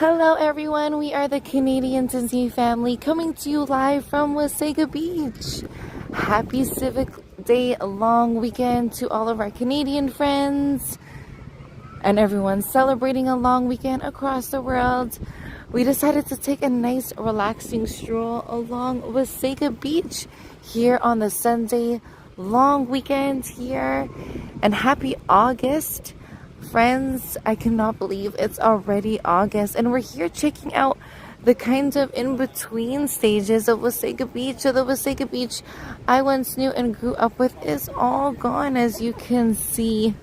Hello everyone, we are the Canadian Disney family coming to you live from Wasaga Beach. Happy Civic Day long weekend to all of our Canadian friends and everyone celebrating a long weekend across the world. We decided to take a nice relaxing stroll along Wasaga Beach here on the Sunday long weekend here, and happy August. Friends, I cannot believe it's already August and we're here checking out the kind of in-between stages of Wasaga Beach. So the Wasaga Beach I once knew and grew up with is all gone, as you can see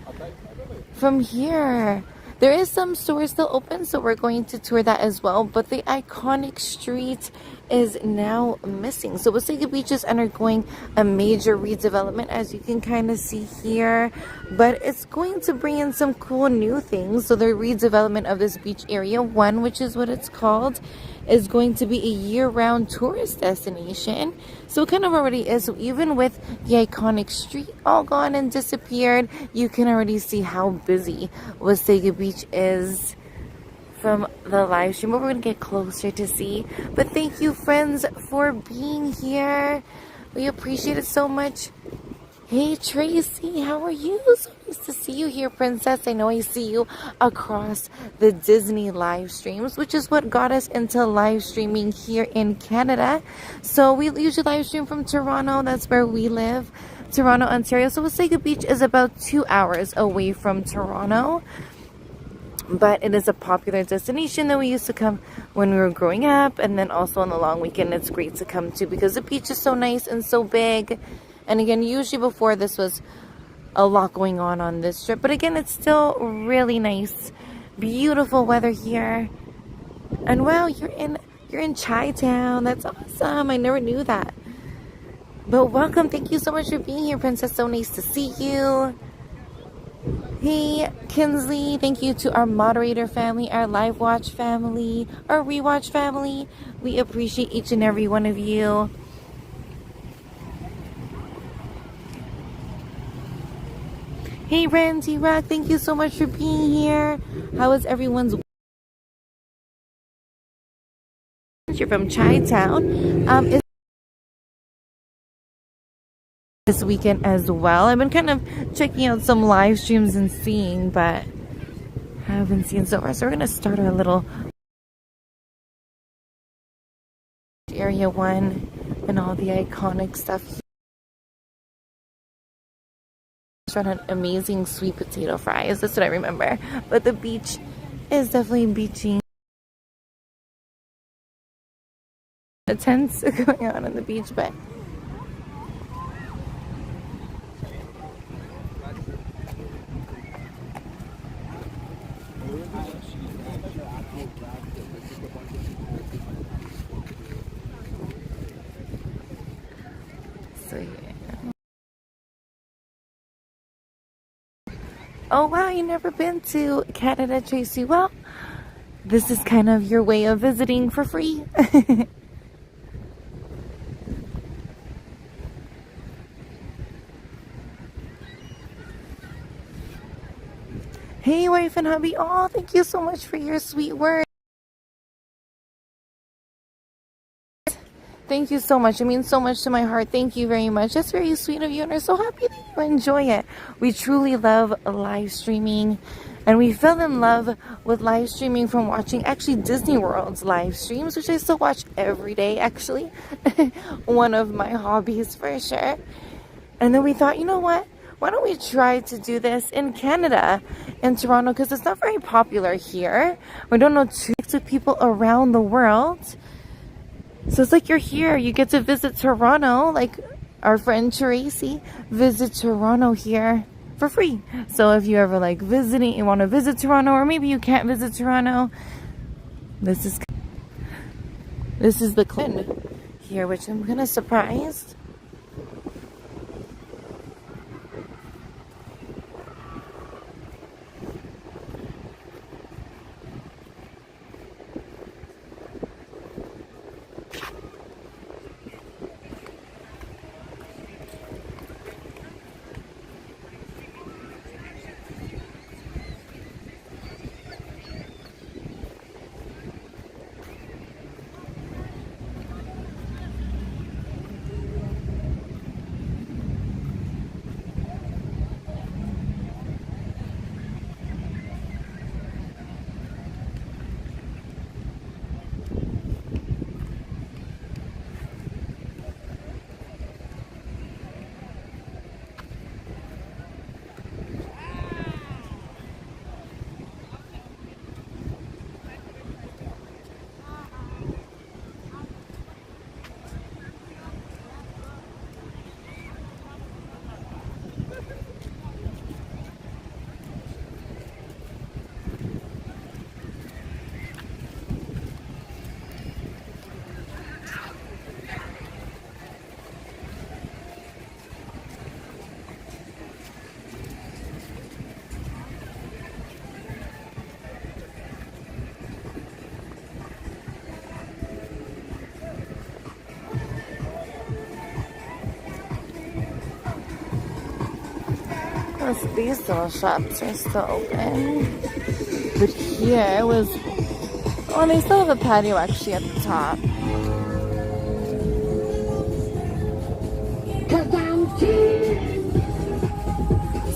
from here. There is some stores still open, so we're going to tour that as well, but the iconic street is now missing. So Wasaga Beach is undergoing a major redevelopment, as you can kind of see here, but it's going to bring in some cool new things. So the redevelopment of this beach area, one, which is what it's called, is going to be a year-round tourist destination. So it kind of already is. So even with the iconic street all gone and disappeared, you can already see how busy Wasaga Beach is from the live stream. But we're going to get closer to see. But thank you, friends, for being here. We appreciate it so much. Hey Tracy, how are you? So nice to see you here, Princess. I know I see you across the Disney live streams, which is what got us into live streaming here in Canada. So we usually live stream from Toronto. That's where we live, Toronto, Ontario. So Wasaga Beach is about 2 hours away from Toronto, but it is a popular destination that we used to come when we were growing up, and then also on the long weekend it's great to come to because the beach is so nice and so big. And again, usually before this was a lot going on this trip, but again, it's still really nice, beautiful weather here. And wow, you're in Chi-Town. That's awesome. I never knew that. But welcome. Thank you so much for being here, Princess. So nice to see you. Hey Kinsley, thank you to our moderator family, our live watch family, our rewatch family. We appreciate each and every one of you. Hey Randy Rock, thank you so much for being here. How is everyone's? You're from Chi-Town. Is this weekend as well. I've been kind of checking out some live streams and seeing, but haven't seen so far. So we're gonna start our little area one and all the iconic stuff. An amazing sweet potato fries. That's what I remember. But the beach is definitely beachy. Tense going on the beach, but so yeah. Oh wow, you never been to Canada, Tracy? Well, this is kind of your way of visiting for free. Hey wife and hubby, oh thank you so much for your sweet words. Thank you so much. It means so much to my heart. Thank you very much. That's very sweet of you, and we're so happy that you enjoy it. We truly love live streaming, and we fell in love with live streaming from watching actually Disney World's live streams, which I still watch every day actually. One of my hobbies for sure. And then we thought, you know what? Why don't we try to do this in Canada, in Toronto, because it's not very popular here. We don't know too many people around the world. So it's like you're here, you get to visit Toronto, like our friend Tracy visit Toronto here for free. So if you ever like visiting, you want to visit Toronto, or maybe you can't visit Toronto, this is the Clinton here, which I'm kind of surprised. these little shops are still open. But here it was... Oh, they still have a patio actually at the top.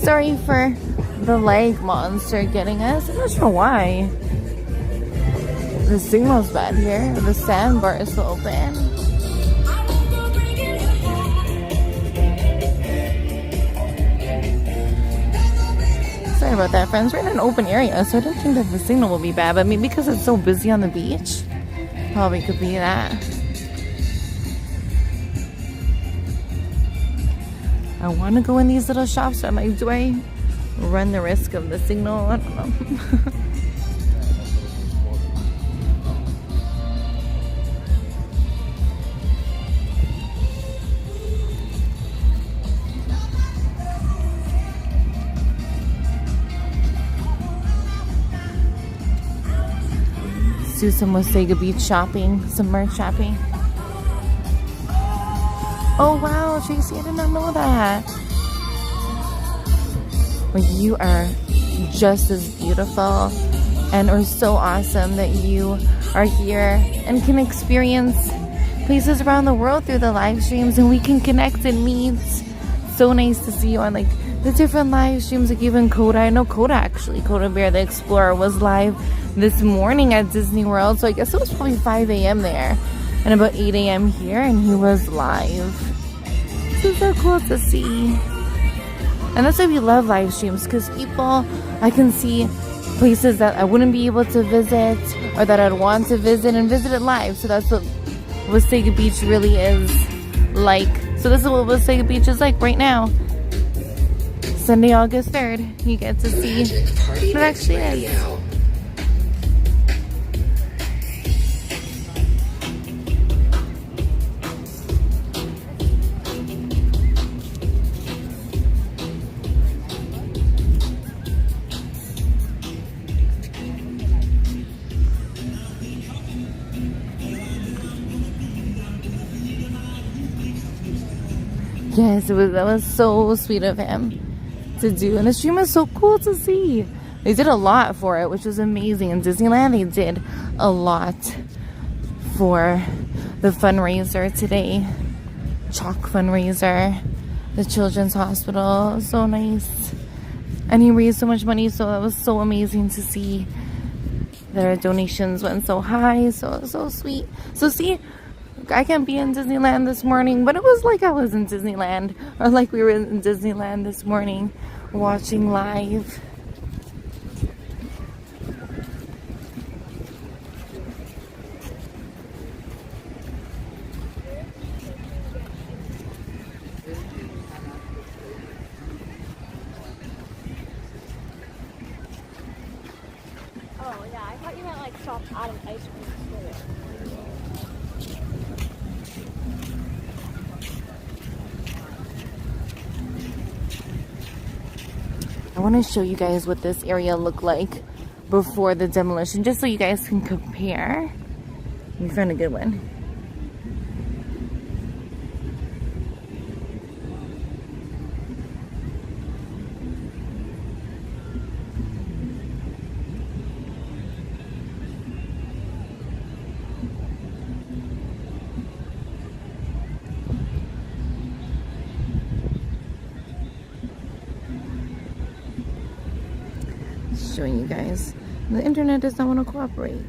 Sorry for the leg monster getting us. I'm not sure why. The signal's bad here. The sandbar is still open. Sorry about that, friends. We're in an open area, so I don't think that the signal will be bad. But maybe because it's so busy on the beach, probably could be that. I want to go in these little shops, but I'm like, do I run the risk of the signal? I don't know. Let's do some Wasaga Beach shopping, some merch shopping. Oh wow, Tracy, I did not know that. Well, you are just as beautiful and are so awesome that you are here and can experience places around the world through the live streams, and we can connect and meet. So nice to see you on like the different live streams, like even Coda. I know Coda actually, Coda Bear the Explorer was live this morning at Disney World, so I guess it was probably 5 a.m. there and about 8 a.m. here, and he was live. This is so cool to see. And that's why we love live streams, because people, I can see places that I wouldn't be able to visit or that I'd want to visit and visit it live. So that's what Wasaga Beach really is like. So this is what Wasaga Beach is like right now. Sunday, August 3rd. You get to see what it actually is. Yes, that was so sweet of him to do. And the stream was so cool to see. They did a lot for it, which was amazing. In Disneyland, they did a lot for the fundraiser today. Chalk fundraiser. The Children's Hospital. So nice. And he raised so much money, so that was so amazing to see. Their donations went so high, so it was so sweet. So see, I can't be in Disneyland this morning, but it was like I was in Disneyland, or like we were in Disneyland this morning watching live. Oh yeah, I thought you meant like stop at an ice cream store. I want to show you guys what this area looked like before the demolition, just so you guys can compare. We found a good one. Showing you guys. The internet does not want to cooperate.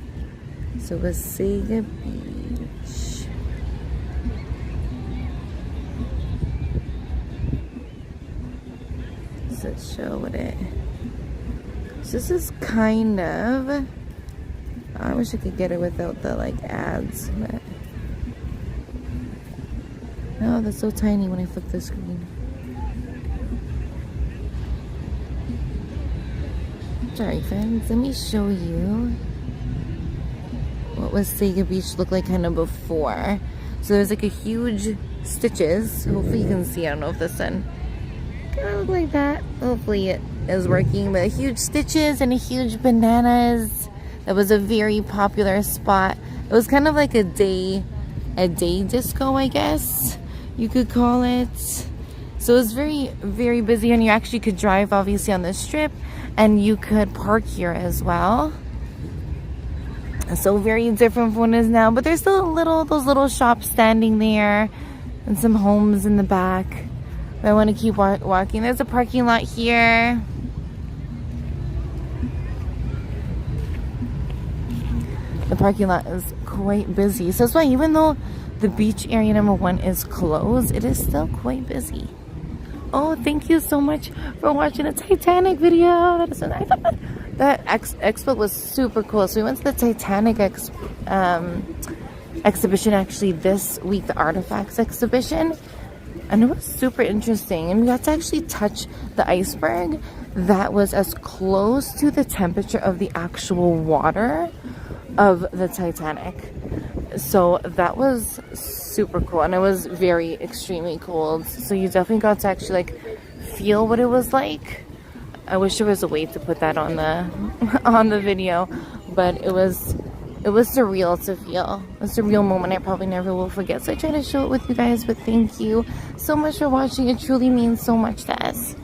So Wasaga Beach. Does it show what it... So this is kind of... I wish I could get it without the like ads, but... No, that's so tiny when I flip the screen. Sorry friends, let me show you what Wasaga Beach looked like kind of before. So there's like a huge stitches. Hopefully you can see. I don't know if the sun kind of look like that. Hopefully it is working. But huge stitches and a huge bananas. That was a very popular spot. It was kind of like a day disco, I guess you could call it. So it was very, very busy, and you actually could drive obviously on the strip, and you could park here as well. So very different from what it is now, but there's still those little shops standing there and some homes in the back. But I want to keep walking. There's a parking lot here. The parking lot is quite busy. So that's why even though the beach area number 1 is closed, it is still quite busy. Oh, thank you so much for watching a Titanic video. That is so nice. That expo was super cool. So we went to the Titanic exhibition actually this week, the Artifacts exhibition. And it was super interesting. And we got to actually touch the iceberg that was as close to the temperature of the actual water of the Titanic. So that was super cool, and it was very extremely cold. So you definitely got to actually like feel what it was like. I wish there was a way to put that on the video, but it was surreal to feel. It's a real moment I probably never will forget. So I try to show it with you guys, but thank you so much for watching. It truly means so much to us.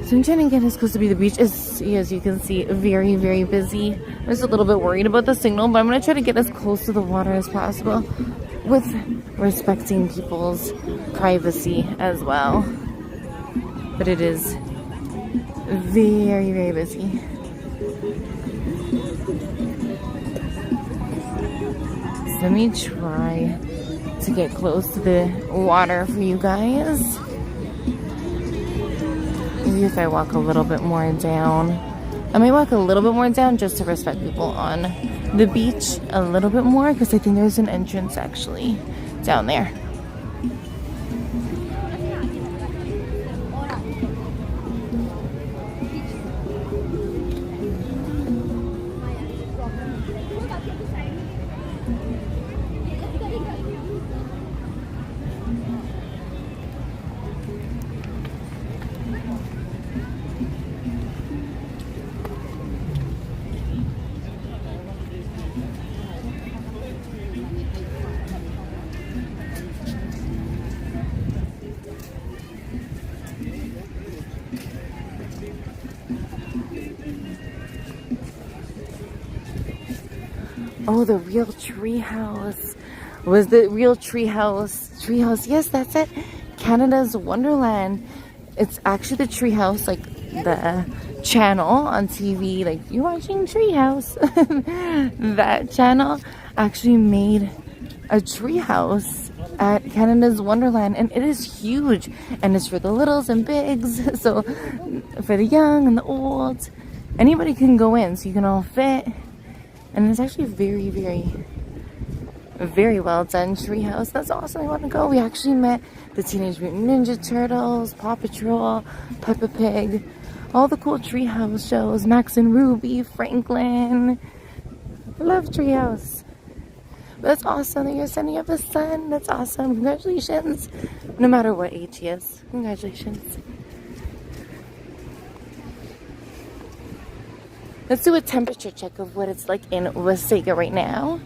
So I'm trying to get as close to the beach. As you can see, very, very busy. I'm just a little bit worried about the signal, but I'm going to try to get as close to the water as possible with respecting people's privacy as well. But it is very, very busy. So let me try to get close to the water for you guys. Maybe if I walk a little bit more down. I might walk a little bit more down just to respect people on the beach a little bit more, because I think there's an entrance actually down there. Oh, the real treehouse. Was the real treehouse? Treehouse, yes, that's it. Canada's Wonderland. It's actually the treehouse, like the channel on TV. Like, you're watching Treehouse. That channel actually made a treehouse at Canada's Wonderland, and it is huge. And it's for the littles and bigs. So for the young and the old, anybody can go in, so you can all fit. And it's actually very, very, very well done treehouse. That's awesome. I want to go. We actually met the Teenage Mutant Ninja Turtles, Paw Patrol, Peppa Pig, all the cool treehouse shows. Max and Ruby, Franklin. I love treehouse. But that's awesome that you're sending up a son. That's awesome. Congratulations. No matter what age he is. Congratulations. Let's do a temperature check of what it's like in Wasaga right now.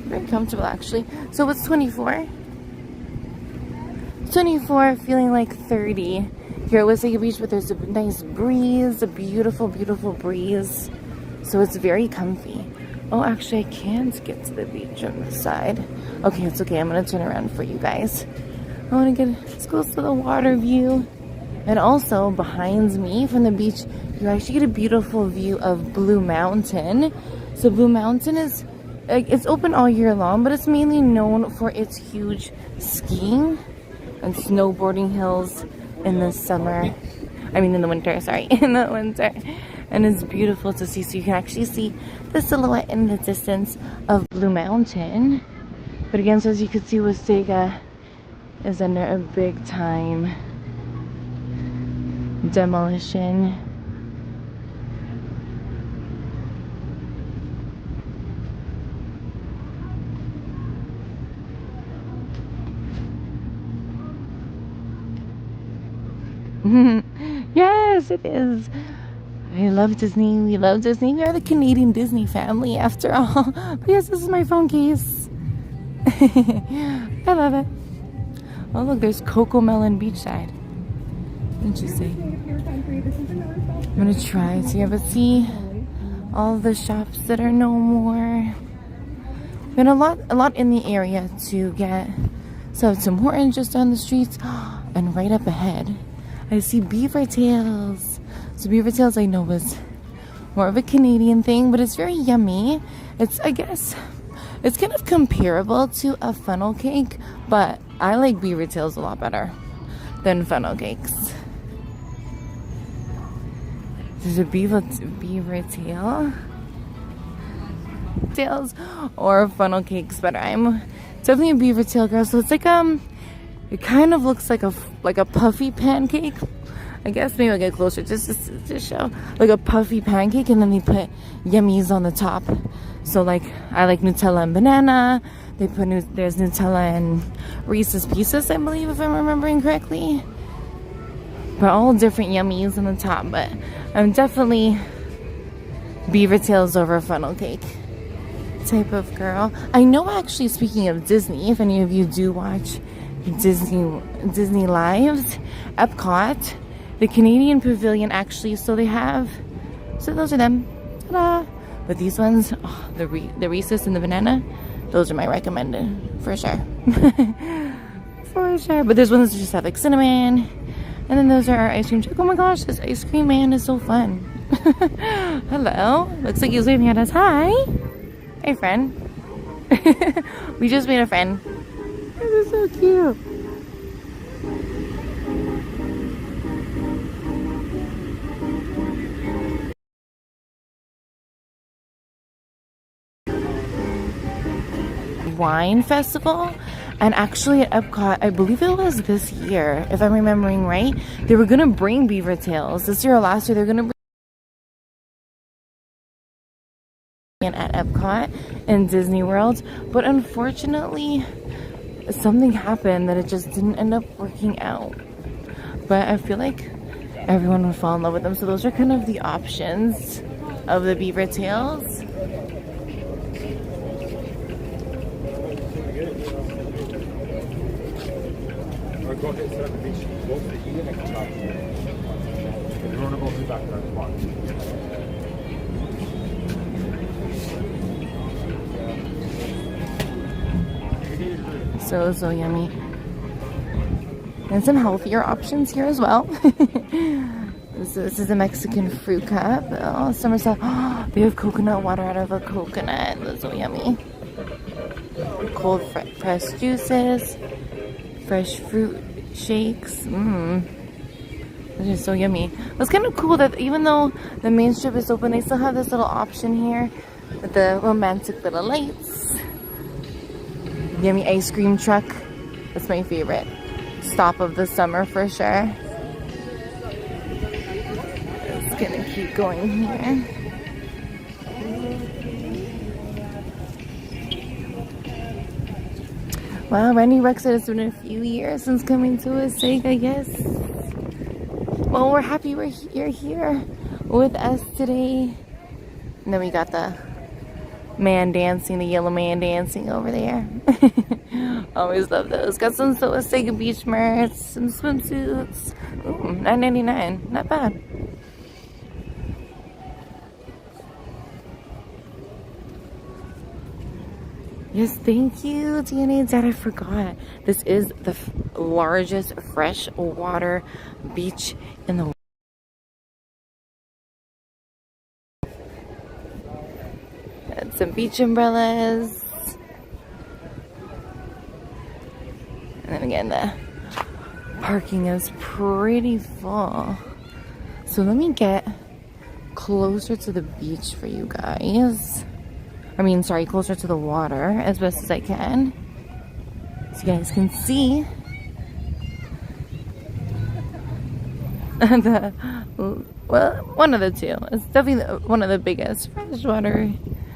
Very comfortable actually. So it's 24. 24, feeling like 30 here at Wasaga Beach, but there's a nice breeze, a beautiful, beautiful breeze. So it's very comfy. Oh, actually, I can't get to the beach on this side. Okay, it's okay. I'm going to turn around for you guys. I want to get as close to the water view. And also, behind me from the beach, you actually get a beautiful view of Blue Mountain. So Blue Mountain is, it's open all year long, but it's mainly known for its huge skiing and snowboarding hills in the summer. I mean, in the winter, sorry, in the winter. And it's beautiful to see. So you can actually see the silhouette in the distance of Blue Mountain. But again, so as you can see, Wasaga is under a big time demolition. Yes, it is. I love Disney. We love Disney. We are the Canadian Disney family after all. But yes, this is my phone case. I love it. Oh look, there's Coco Melon Beachside. Interesting. I'm gonna try to but see all the shops that are no more. Been a lot in the area to get. So Tim Hortons just down the streets, and right up ahead, I see beaver tails. So beaver tails I know was more of a Canadian thing, but it's very yummy. I guess, it's kind of comparable to a funnel cake, but I like beaver tails a lot better than funnel cakes. There's a beaver tails or funnel cakes, but I'm definitely a beaver tail girl. So it's like it kind of looks like a puffy pancake. I guess maybe I'll get closer just to show, like a puffy pancake, and then they put yummies on the top. So like I like Nutella and banana. They put there's Nutella and Reese's Pieces, I believe, if I'm remembering correctly. But all different yummies on the top. But I'm definitely beaver tails over funnel cake type of girl. I know, actually, speaking of Disney, if any of you do watch Disney Lives, Epcot, the Canadian Pavilion, actually, so they have, so those are them. Ta-da! But these ones, oh, the Reese's and the banana, those are my recommended for sure. For sure. But there's ones that just have like cinnamon, and then those are our ice cream. Oh my gosh, this ice cream man is so fun. Hello. Looks like he's waving at us. Hi. Hey, friend. We just made a friend. This is so cute. Wine festival, and actually at Epcot, I believe it was this year, if I'm remembering right, they were gonna bring beaver tails. This year or last year, they're gonna bring at Epcot and Disney World, but unfortunately something happened that it just didn't end up working out. But I feel like everyone would fall in love with them, so those are kind of the options of the beaver tails. So yummy. And some healthier options here as well. This is a Mexican fruit cup. Oh, summer stuff. Oh, they have coconut water out of a coconut. That's so yummy. Cold fresh juices, fresh fruit shakes. This is so yummy. It's kind of cool that even though the main strip is open, they still have this little option here with the romantic little lights. Yummy ice cream truck. That's my favorite stop of the summer for sure. It's gonna keep going here. Wow, Randy Rex said it's been a few years since coming to Wasaga, yes. Well, we're happy you're here with us today. And then we got the man dancing, the yellow man dancing over there. Always love those. Got some Wasaga Beach merch, some swimsuits. Ooh, $9.99, not bad. Yes, thank you, DNA Dad. I forgot. This is the largest freshwater beach in the world. And some beach umbrellas. And then again, the parking is pretty full. So let me get closer to the beach for you guys. I mean, sorry, closer to the water as best as I can, so you guys can see well, one of the two. It's definitely one of the biggest freshwater.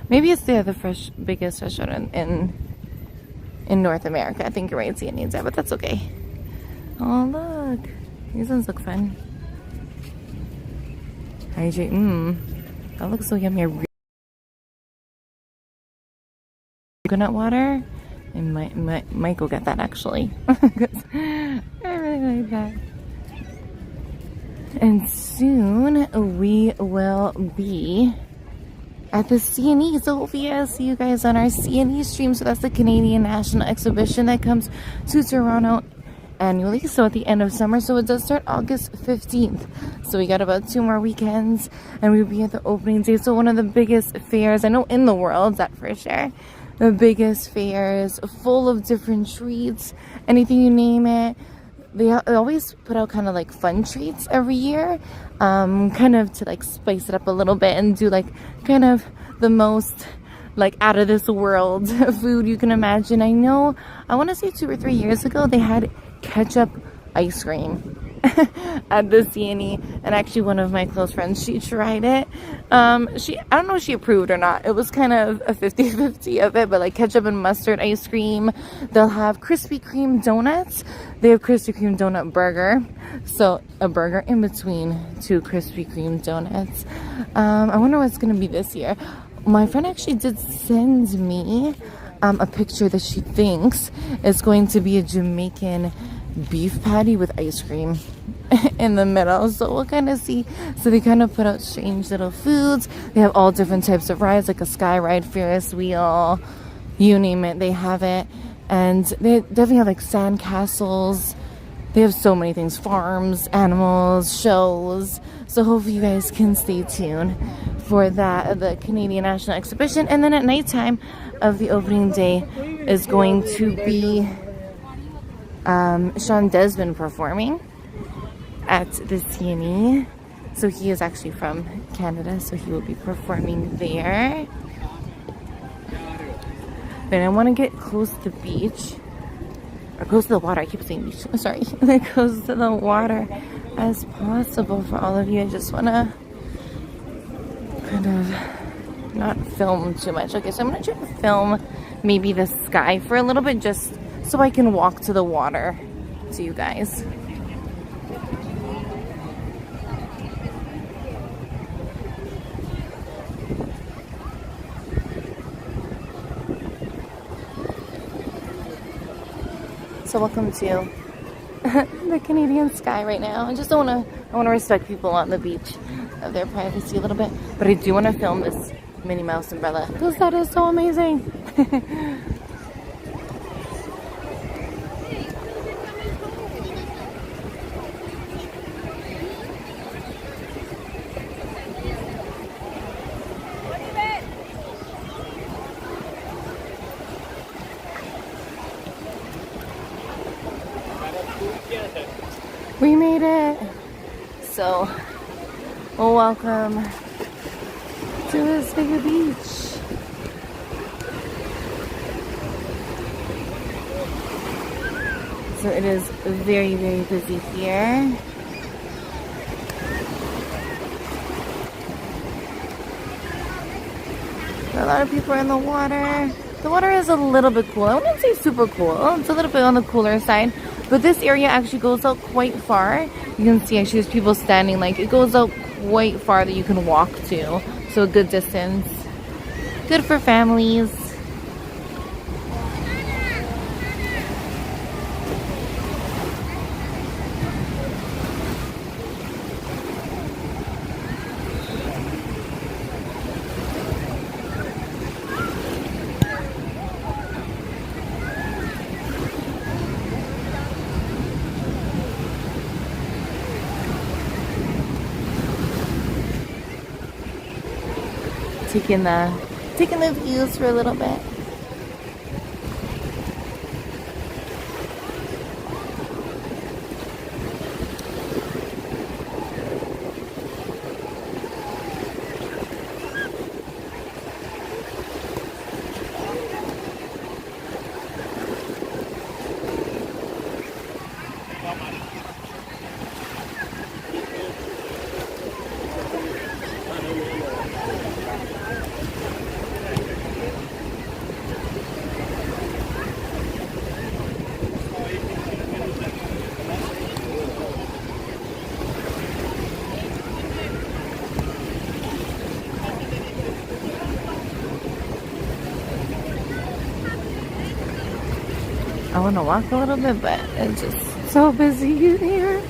Maybe it's the biggest freshwater in North America. I think you're right, it needs that, but that's okay. Oh look, these ones look fun. Hydrate. That looks so yummy. Coconut water. I might go get that actually. I really like that. And soon we will be at the CNE. So hopefully I'll see you guys on our CNE stream. So that's the Canadian National Exhibition that comes to Toronto annually. So at the end of summer. So it does start August 15th. So we got about 2 more weekends and we'll be at the opening day. So one of the biggest fairs, I know in the world, that for sure. The biggest fairs, full of different treats, anything you name it. They always put out kind of like fun treats every year, kind of to like spice it up a little bit and do like kind of the most like out of this world food you can imagine. I know, I want to say 2 or 3 years ago, they had ketchup ice cream at the CNE, and actually one of my close friends, she tried it. I don't know if she approved or not. It was kind of a 50-50 of it, but like ketchup and mustard ice cream. They'll have Krispy Kreme donuts. They have Krispy Kreme donut burger, so a burger in between 2 Krispy Kreme donuts. I wonder what's gonna be this year. My friend actually did send me a picture that she thinks is going to be a Jamaican beef patty with ice cream in the middle, so we'll kind of see. So they kind of put out strange little foods. They have all different types of rides, like a sky ride, Ferris wheel, you name it, they have it. And they definitely have like sand castles. They have so many things, farms, animals, shows. So hopefully you guys can stay tuned for that, the Canadian National Exhibition. And then at nighttime of the opening day is going to be Sean Desmond performing at the CNE. So he is actually from Canada, so he will be performing there. Then I want to get close to the beach, or close to the water. I keep saying beach. Sorry, close to the water as possible for all of you. I just want to kind of not film too much. Okay, so I'm going to try to film maybe the sky for a little bit, just so I can walk to the water to you guys. So welcome to the Canadian sky right now. I just don't want to, I want to respect people on the beach of their privacy a little bit. But I do want to film this Minnie Mouse umbrella because that is so amazing. We made it. So, well, welcome to Wasaga Beach. So it is very, very busy here. A lot of people are in the water. The water is a little bit cool. I wouldn't say super cool. It's a little bit on the cooler side. But this area actually goes out quite far. You can see actually there's people standing, like it goes out quite far that you can walk to. So a good distance. Good for families. Taking the views for a little bit. want to walk a little bit, but it's just so busy in here.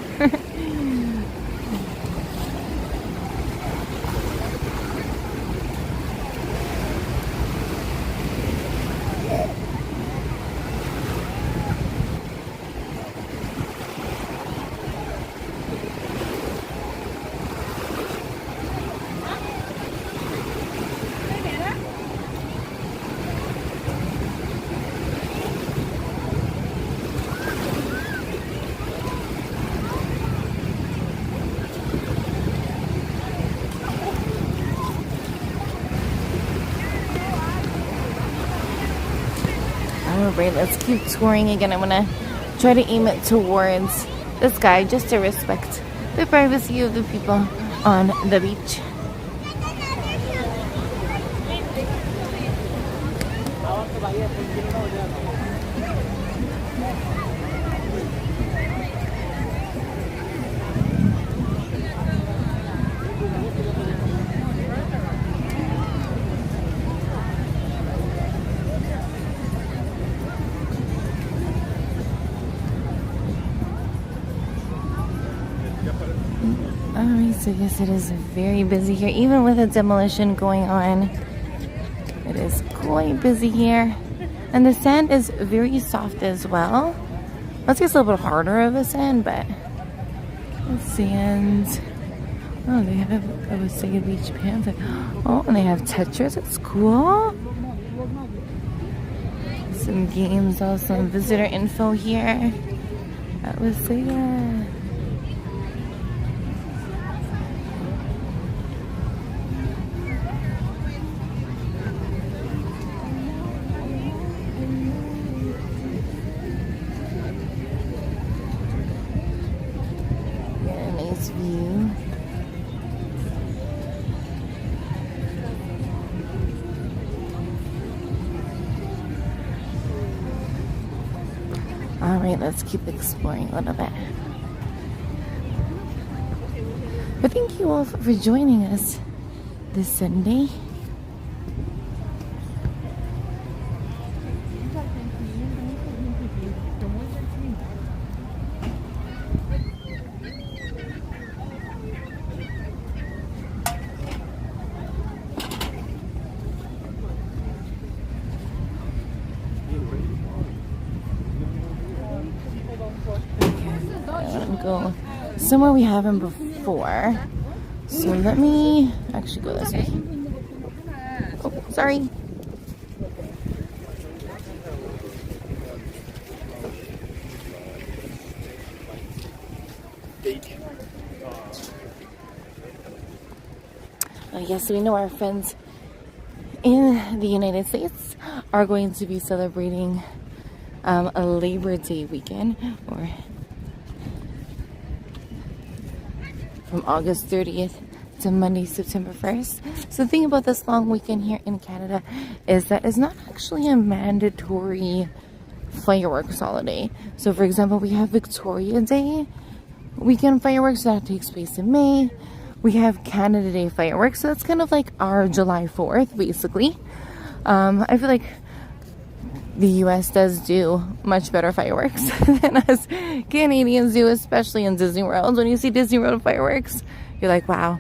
Alright, let's keep touring again. I'm gonna try to aim it towards the sky just to respect the privacy of the people on the beach. Alright, so yes, it is very busy here, even with a demolition going on. It is quite busy here. And the sand is very soft as well. Let's get a little bit harder of a sand, but the sand. Oh, they have a Wasaga Beach panther. Oh, and they have Tetris. It's cool. Some games, also some visitor info here at Wasaga. View. All right, let's keep exploring a little bit. But thank you all for joining us this Sunday. Go somewhere we haven't before. So let me actually go this way. Oh, sorry. Yes, we know our friends in the United States are going to be celebrating a Labor Day weekend, or from August 30th to Monday, September 1st. So the thing about this long weekend here in Canada is that it's not actually a mandatory fireworks holiday. So for example, we have Victoria Day weekend fireworks that takes place in May. We have Canada Day fireworks, so that's kind of like our July 4th, basically. I feel like the US does do much better fireworks than us Canadians do, especially in Disney World. When you see Disney World fireworks, you're like, wow.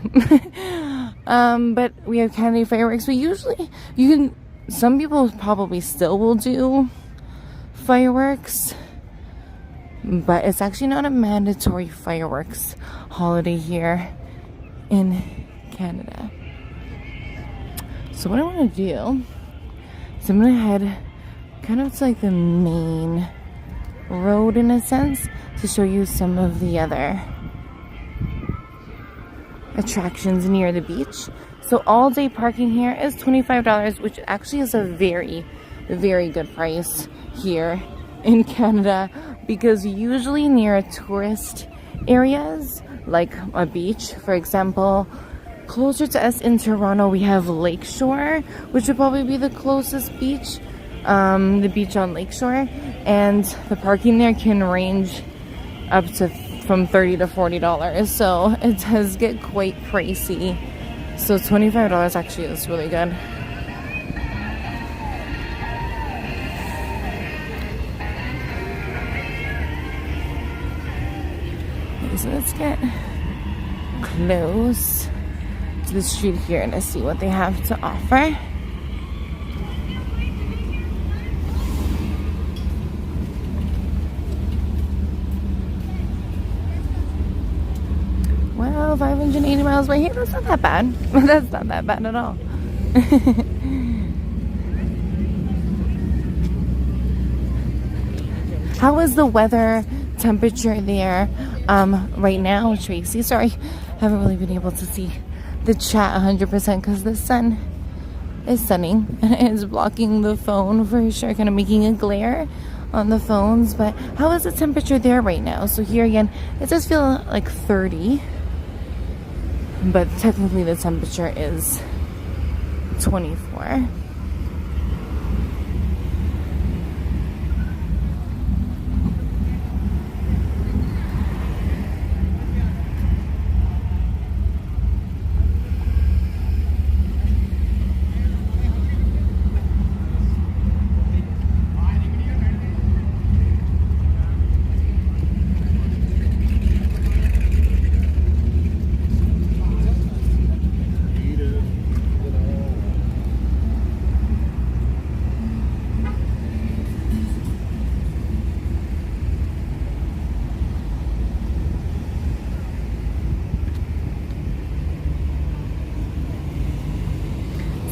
But we have Canada fireworks. We usually, some people probably still will do fireworks, but it's actually not a mandatory fireworks holiday here in Canada. So what I want to do is I'm going to head kind of to like the main road in a sense to show you some of the other attractions near the beach. So all day parking here is $25, which actually is a very, very good price here in Canada, because usually near tourist areas like a beach, for example, closer to us in Toronto we have Lakeshore, which would probably be the closest beach, the beach on Lakeshore, and the parking there can range up to from $30 to $40, so it does get quite pricey. So $25 actually is really good. Okay, so let's get close to the street here and see what they have to offer. Well, 580 miles away here, that's not that bad. That's not that bad at all. How is the weather temperature there right now, Tracy? Sorry, haven't really been able to see the chat 100% because the sun is sunning and it's blocking the phone for sure, kind of making a glare on the phones. But how is the temperature there right now? So here again, it does feel like 30, but technically the temperature is 24.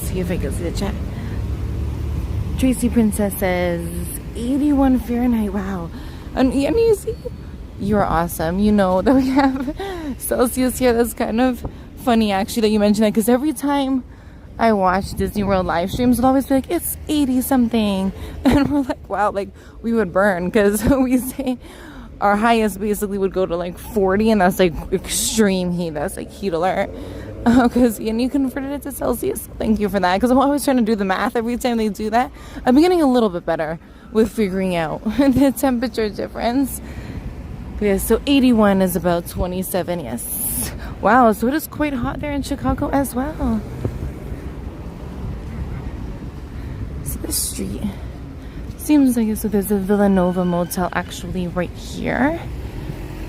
See if I can see the chat. Tracy Princess says 81 Fahrenheit. Wow. And you see, you're awesome. You know that we have Celsius here. That's kind of funny actually that you mentioned that, because every time I watch Disney World live streams, it'll always be like, it's 80 something. And we're like, wow, like we would burn, because we say our highest basically would go to like 40, and that's like extreme heat. That's like heat alert. Because and you converted it to Celsius. Thank you for that, because I'm always trying to do the math every time they do that. I'm getting a little bit better with figuring out the temperature difference. But yeah, so 81 is about 27. Yes. Wow, so it is quite hot there in Chicago as well. So this street seems like, so there's a Villanova motel actually right here,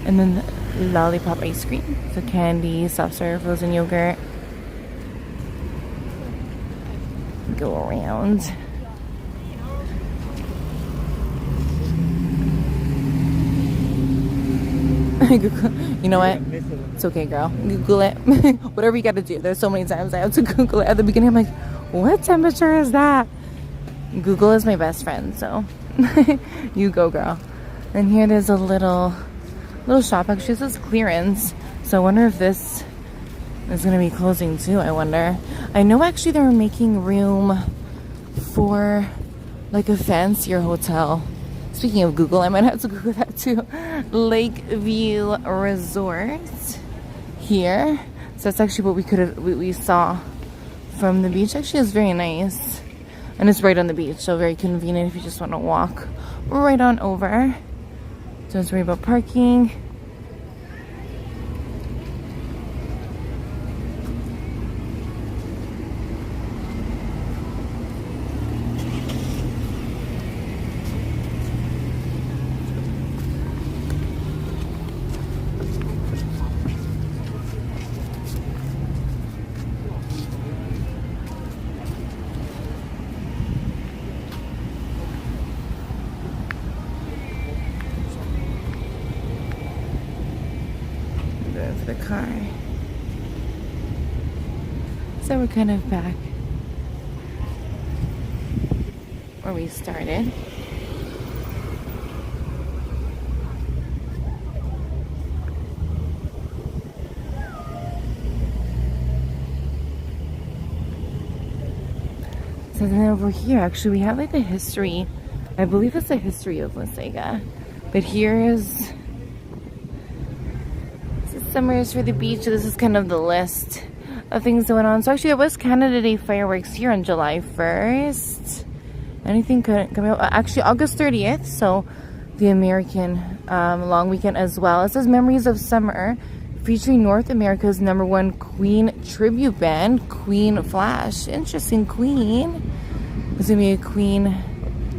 and then lollipop ice cream, so candy, soft serve, frozen yogurt. Go around. You know what? It's okay, girl. Google it. Whatever you got to do. There's so many times I have to Google it. At the beginning, I'm like, what temperature is that? Google is my best friend, so you go, girl. And here there's a little shop. Actually, this is clearance, so I wonder if this is going to be closing too. I wonder. I know actually they were making room for like a fancier hotel. Speaking of Google, I might have to Google that too. Lakeview Resort here. So that's actually what we saw from the beach. Actually, it's very nice, and it's right on the beach, so very convenient if you just want to walk right on over. Don't worry about parking. The car. So we're kind of back where we started. So then over here, actually, we have like a history. I believe it's a history of Wasaga. But here is Summers for the beach. This is kind of the list of things that went on. So actually, it was Canada Day fireworks here on July 1st. Anything coming up? Actually, August 30th. So the American long weekend as well. It says Memories of Summer, featuring North America's #1 Queen tribute band, Queen Flash. Interesting, Queen. There's gonna be a Queen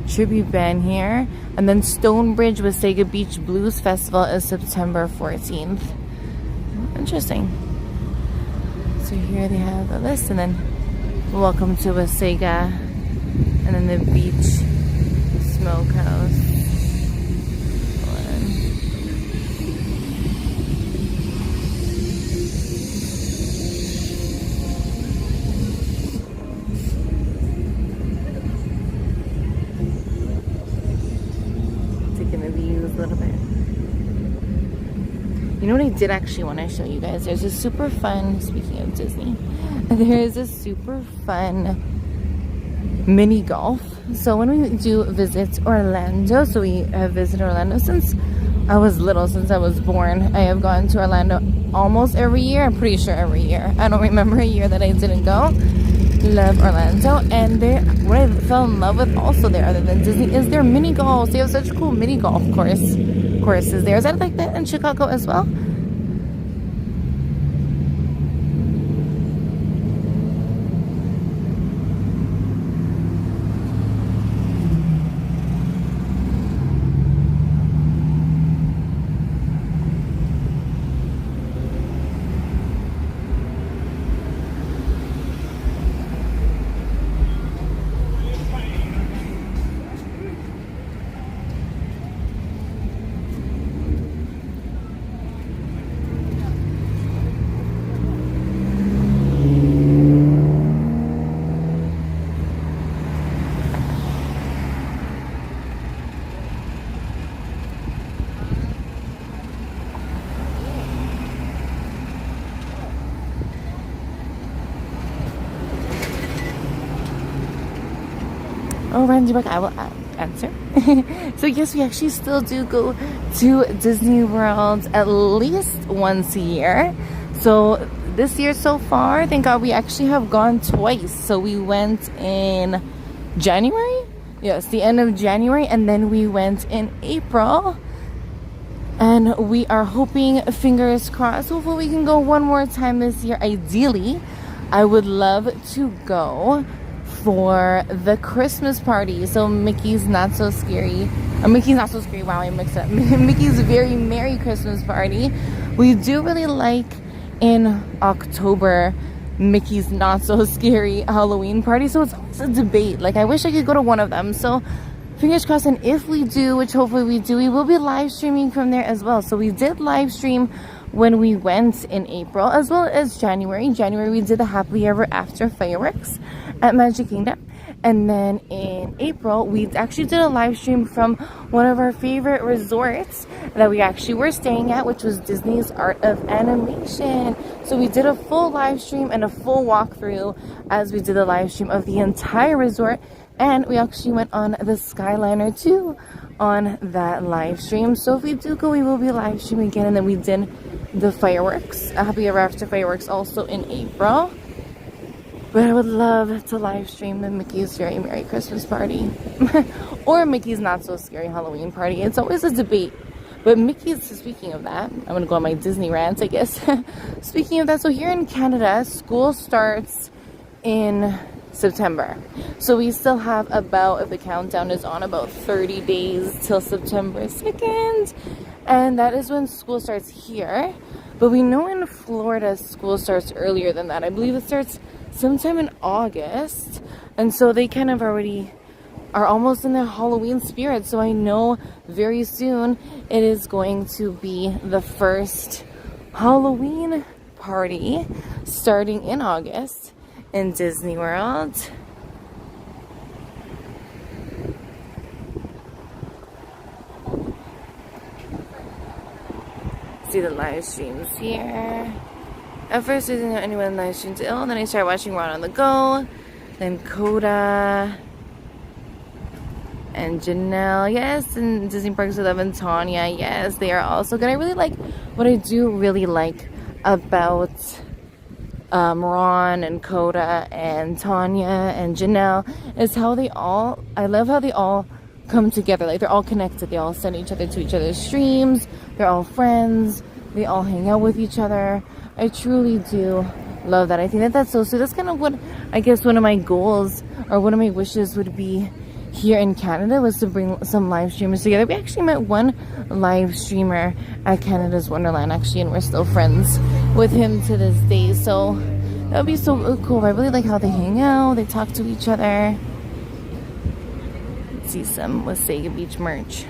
tribute band here. And then Stonebridge Wasaga Beach Blues Festival is September 14th. Interesting. So here they have the list, and then welcome to Wasaga, and then the beach smokehouse. Taking the views a little bit. You know what I did actually want to show you guys? There's a super fun, speaking of Disney, there is a super fun mini golf. So when we do visit Orlando, so we have visited Orlando since I was little, since I was born. I have gone to Orlando almost every year. I'm pretty sure every year. I don't remember a year that I didn't go. Love Orlando. And what I fell in love with also there, other than Disney, is their mini golfs. They have such cool mini golf courses there. Is that like that in Chicago as well? Oh, Randy Buck, I will answer. So yes, we actually still do go to Disney World at least once a year. So this year so far, thank God, we actually have gone twice. So we went in January. Yes, the end of January, and then we went in April. And we are hoping, fingers crossed, hopefully we can go one more time this year. Ideally, I would love to go for the Christmas party. So Mickey's Not So Scary. Mickey's Not So Scary. Wow, I mixed up. Mickey's Very Merry Christmas Party. We do really like in October Mickey's Not So Scary Halloween Party. So it's always a debate. Like, I wish I could go to one of them. So fingers crossed. And if we do, which hopefully we do, we will be live streaming from there as well. So we did live stream when we went in April, as well as January. In January, we did the Happily Ever After fireworks at Magic Kingdom. And then in April, we actually did a live stream from one of our favorite resorts that we actually were staying at, which was Disney's Art of Animation. So we did a full live stream and a full walkthrough as we did a live stream of the entire resort. And we actually went on the Skyliner too on that live stream. So if we do go, we will be live streaming again. And then we did the fireworks, Happy Ever After fireworks, also in April. But I would love to live stream the Mickey's Very Merry Christmas Party or Mickey's Not So Scary Halloween Party. It's always a debate. But Mickey's, speaking of that, I'm going to go on my Disney rant, I guess. Speaking of that, so here in Canada, school starts in September. So we still have about, if the countdown is on, about 30 days till September 2nd. And that is when school starts here. But we know in Florida, school starts earlier than that. I believe it starts sometime in August. And so they kind of already are almost in the Halloween spirit. So I know very soon it is going to be the first Halloween party starting in August in Disney World. See the live streams here. At first I didn't know anyone live streamed ill, then I started watching Ron on the Go, then Coda and Janelle, yes, and Disney Parks with Love and Tanya, yes, they are also good. I really like, what I do really like about Ron and Coda and Tanya and Janelle is how they all, I love how they all come together. Like, they're all connected. They all send each other to each other's streams. They're all friends. They all hang out with each other. I truly do love that. I think that that's so sweet. That's kind of what I guess one of my goals or one of my wishes would be here in Canada was to bring some live streamers together. We actually met one live streamer at Canada's Wonderland actually, and we're still friends with him to this day. So that would be so cool. I really like how they hang out, they talk to each other. Let's see some Wasaga Beach merch.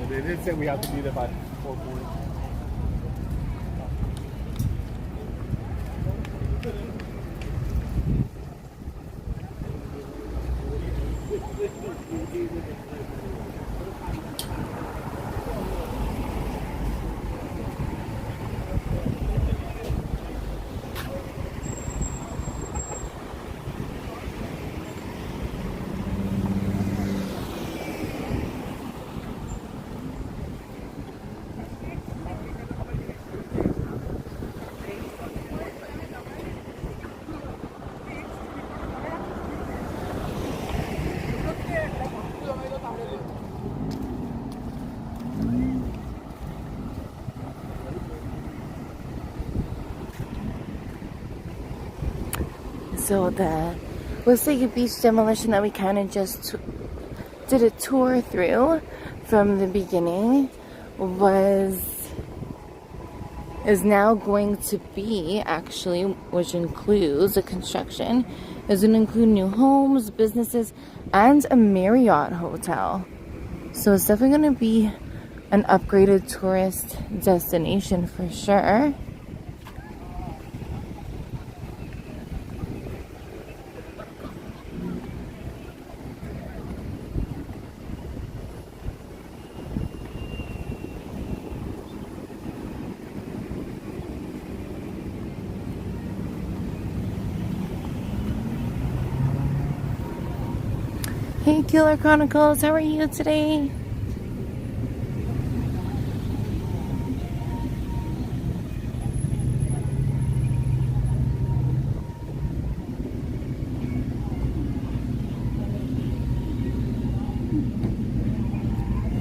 They did say we have to be there by 4:40. So the Wasaga Beach demolition that we kind of just did a tour through from the beginning is now going to be actually, which includes the construction, is going to include new homes, businesses, and a Marriott hotel. So it's definitely going to be an upgraded tourist destination for sure. Hey Killer Chronicles, how are you today?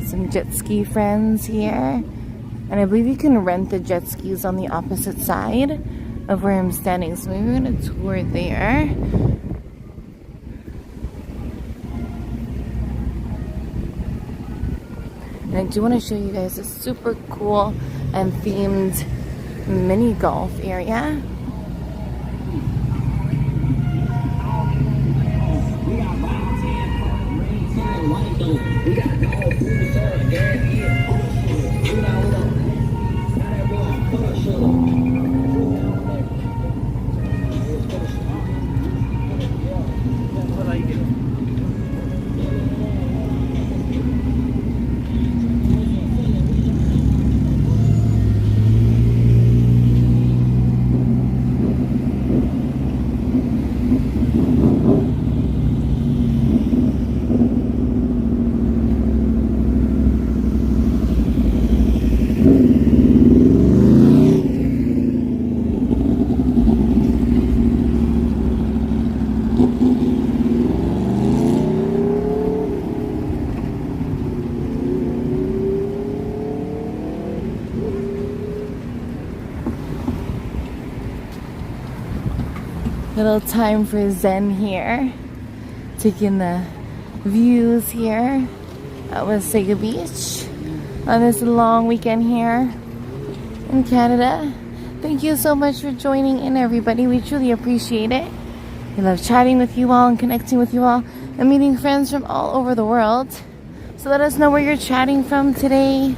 Some jet ski friends here. And I believe you can rent the jet skis on the opposite side of where I'm standing. So maybe we're going to tour there. And I do want to show you guys a super cool and themed mini golf area. Little time for Zen here. Taking the views here at Wasaga Beach on this long weekend here in Canada. Thank you so much for joining in, everybody. We truly appreciate it. We love chatting with you all and connecting with you all and meeting friends from all over the world. So let us know where you're chatting from today.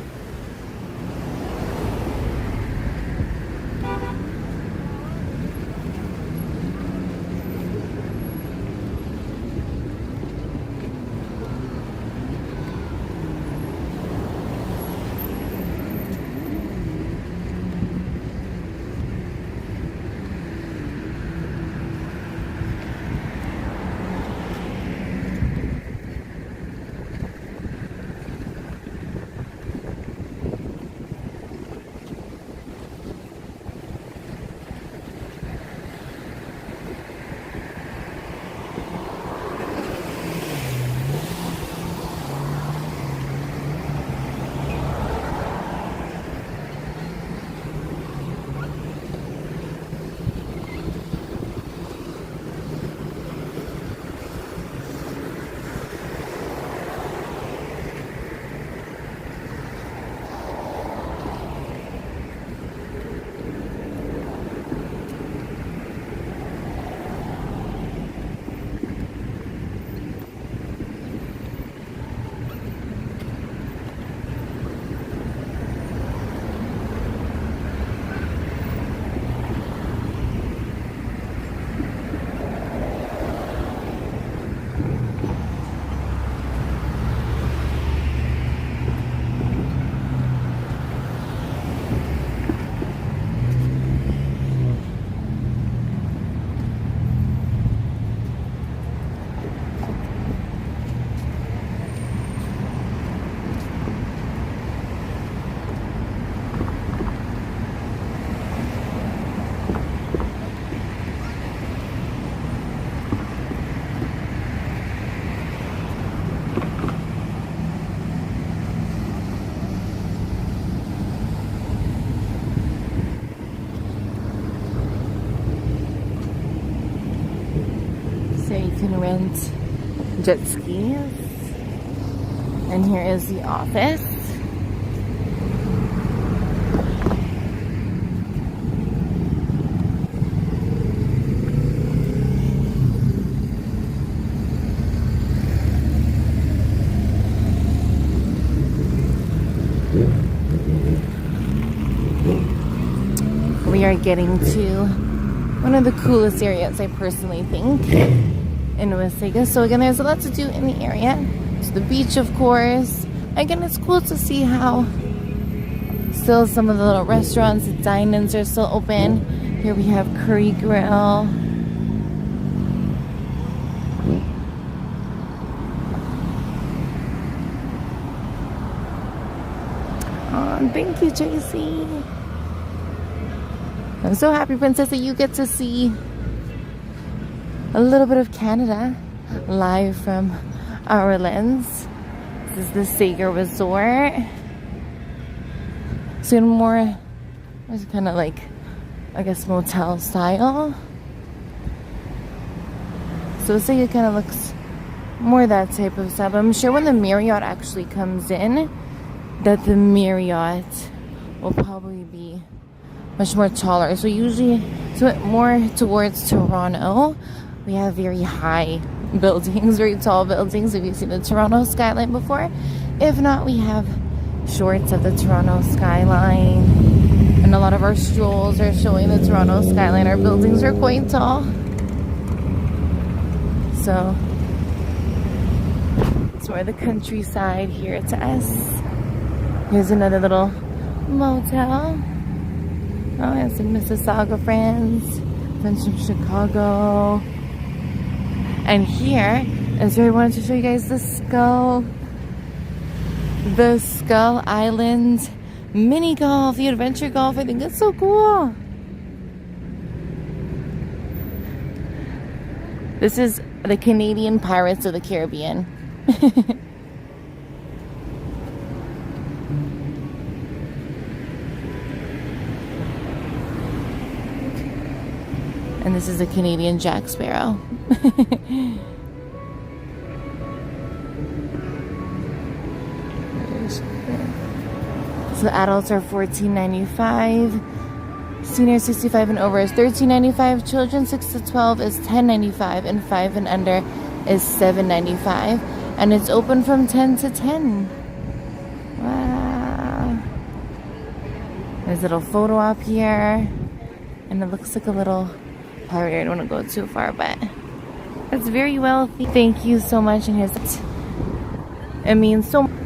So you can rent jet skis. And here is the office. We are getting to one of the coolest areas, I personally think, in Wasaga. So again, there's a lot to do in the area. There's the beach, of course. Again, it's cool to see how still some of the little restaurants, the dine-ins are still open. Here we have Curry Grill. Oh, thank you, JC. I'm so happy, Princess, that you get to see a little bit of Canada live from our lens. This is the Sager Resort. So more, it's kind of like, I guess, motel style. So Sager kind of looks more that type of stuff. I'm sure when the Marriott actually comes in, that the Marriott will probably be much more taller. So usually, so more towards Toronto, we have very high buildings, very tall buildings. If you've seen the Toronto skyline before, if not, we have shorts of the Toronto skyline, and a lot of our strolls are showing the Toronto skyline. Our buildings are quite tall, so it's more the countryside here to us. Here's another little motel. Oh, I have some Mississauga friends from Chicago. And here is where I wanted to show you guys the Skull Island mini golf, the adventure golf. I think it's so cool. This is the Canadian Pirates of the Caribbean. And this is a Canadian Jack Sparrow. So adults are $14.95. Seniors 65 and over is $13.95. Children 6 to 12 is $10.95. And 5 and under is $7.95. And it's open from 10 to 10. Wow. There's a little photo op here. And it looks like a little party. I don't want to go too far, but it's very wealthy. Thank you so much. And here's it. It means so much.